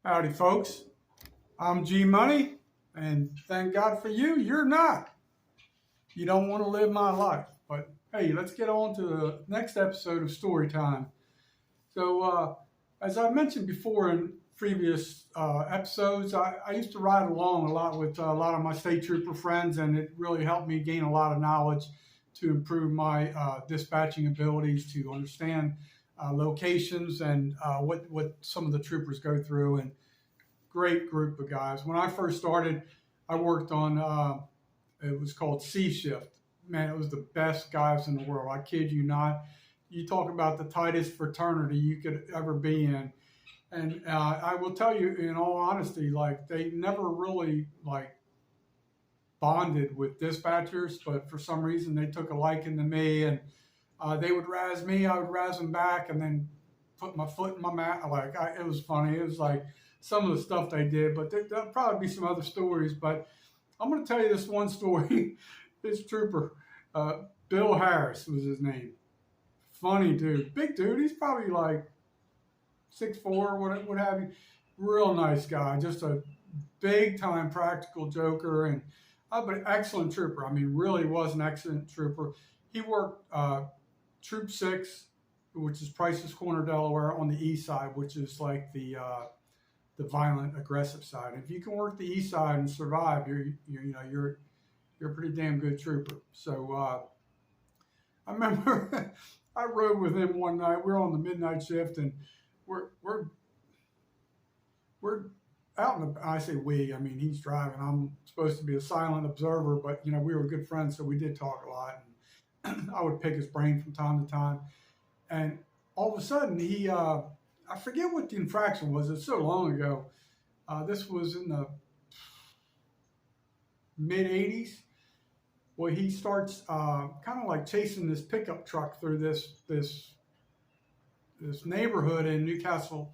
Howdy, folks. I'm G Money, and thank God for you. You're not. You don't want to live my life. But hey, let's get on to the next episode of Story Time. So, as I mentioned before in previous episodes, I used to ride along a lot with a lot of my state trooper friends, and it really helped me gain a lot of knowledge to improve my dispatching abilities, to understand locations and what some of the troopers go through. And great group of guys. When I first started, I worked on it was called C shift. Man, it was the best guys in the world. I kid you not. You talk about the tightest fraternity you could ever be in. And I will tell you, in all honesty, like they never really like bonded with dispatchers, but for some reason they took a liking to me, and they would razz me, I would razz them back, and then put my foot in my mouth. It was funny. It was like some of the stuff they did, but there'll probably be some other stories. But I'm going to tell you this one story. This trooper, Bill Harris was his name. Funny dude, big dude. He's probably like 6'4", what have you. Real nice guy, just a big time practical joker, and but excellent trooper. I mean, really was an excellent trooper. He worked Troop 6, which is Price's Corner, Delaware, on the east side, which is like the violent, aggressive side. If you can work the east side and survive, you're a pretty damn good trooper. So I remember I rode with him one night. We were on the midnight shift, and we're out in the. I say we. I mean, he's driving. I'm supposed to be a silent observer, but we were good friends, so we did talk a lot. And I would pick his brain from time to time, and all of a sudden he. I forget what the infraction was. It's so long ago. This was in the mid '80s. Well, he starts kind of like chasing this pickup truck through this neighborhood in Newcastle,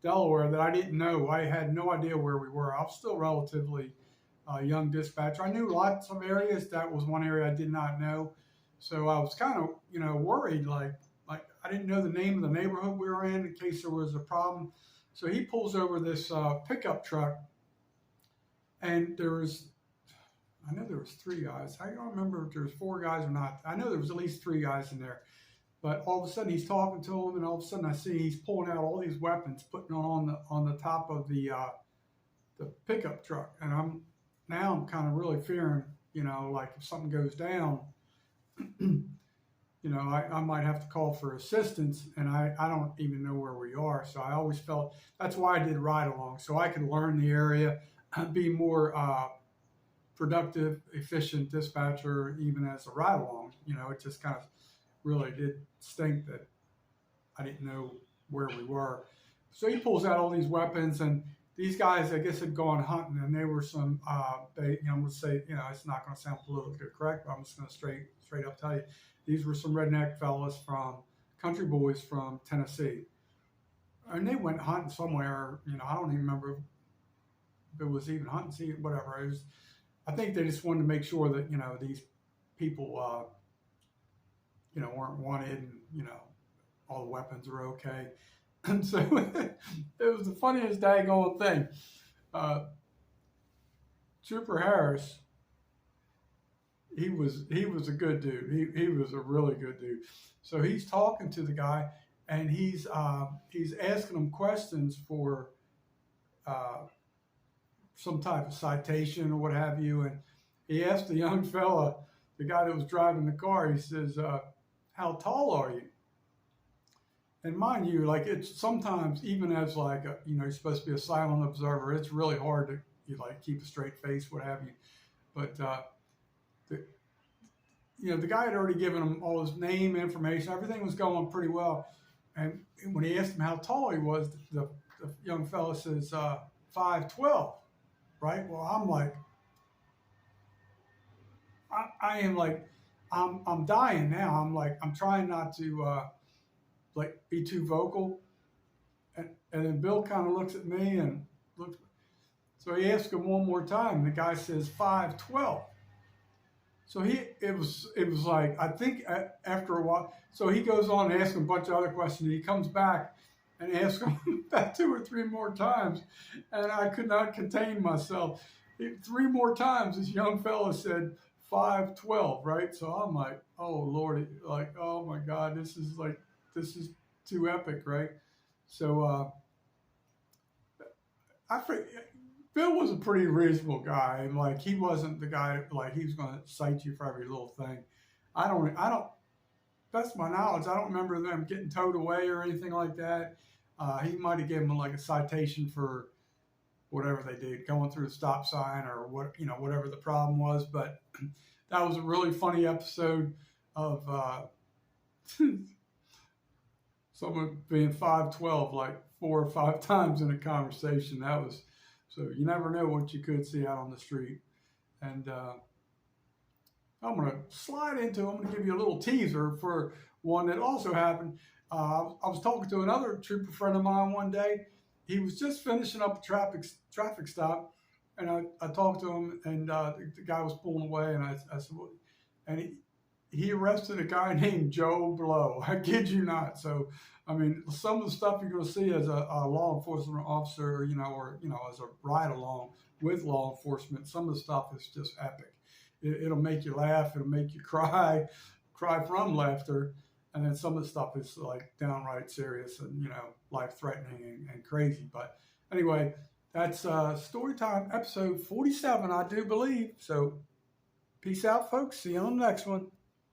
Delaware, that I didn't know. I had no idea where we were. I was still relatively young dispatcher. I knew lots of areas. That was one area I did not know. So I was kind of, worried, like I didn't know the name of the neighborhood we were in case there was a problem. So he pulls over this pickup truck, and I know there was 3 guys. I don't remember if there was 4 guys or not. I know there was at least 3 guys in there. But all of a sudden he's talking to them, and all of a sudden I see he's pulling out all these weapons, putting them on the top of the pickup truck, and I'm kind of really fearing, like if something goes down, I might have to call for assistance, and I don't even know where we are. So I always felt that's why I did ride along, so I could learn the area and be more productive, efficient dispatcher, even as a ride along. It just kind of really did stink that I didn't know where we were. So he pulls out all these weapons, and these guys, I guess, had gone hunting, and they were some, I'm going to say, it's not going to sound politically correct, but I'm just going to straight up tell you, these were some redneck fellas country boys from Tennessee. And they went hunting somewhere, I don't even remember if it was even hunting, whatever. I think they just wanted to make sure that, these people, weren't wanted, and, all the weapons were okay. And so it was the funniest daggone thing. Trooper Harris, he was a good dude. He was a really good dude. So he's talking to the guy, and he's asking him questions for some type of citation or what have you. And he asked the young fella, the guy that was driving the car, he says, how tall are you? And mind you, like, it's sometimes, even as like you're supposed to be a silent observer, it's really hard to keep a straight face, what have you. But the guy had already given him all his name, information, everything was going pretty well. And when he asked him how tall he was, the young fella says 5'12", right? Well, I'm like, I am like, I'm dying now. I'm like, I'm trying not to be too vocal. And then Bill kind of looks at me and looks. So he asks him one more time. The guy says 5'12". So it was like, I think after a while, so he goes on and asks him a bunch of other questions. He comes back, and ask him about 2 or 3 more times, and I could not contain myself. 3 more times, this young fella said 512, right? So I'm like, oh Lord, like, oh my God, this is too epic, right? So I Bill was a pretty reasonable guy, and like he wasn't the guy like he was going to cite you for every little thing. I don't. Best of my knowledge, I don't remember them getting towed away or anything like that. He might have given them like a citation for whatever they did, going through the stop sign or what, whatever the problem was. But that was a really funny episode of someone being 512 like 4 or 5 times in a conversation. That was so you never know what you could see out on the street. And I'm going to I'm going to give you a little teaser for one that also happened. I was talking to another trooper friend of mine one day. He was just finishing up a traffic stop, and I talked to him, and the guy was pulling away, and I said, well, and he arrested a guy named Joe Blow. I kid you not. So, I mean, some of the stuff you're going to see as a law enforcement officer, or as a ride along with law enforcement, some of the stuff is just epic. It'll make you laugh. It'll make you cry from laughter. And then some of the stuff is like downright serious and, life-threatening and crazy. But anyway, that's Storytime episode 47, I do believe. So peace out, folks. See you on the next one.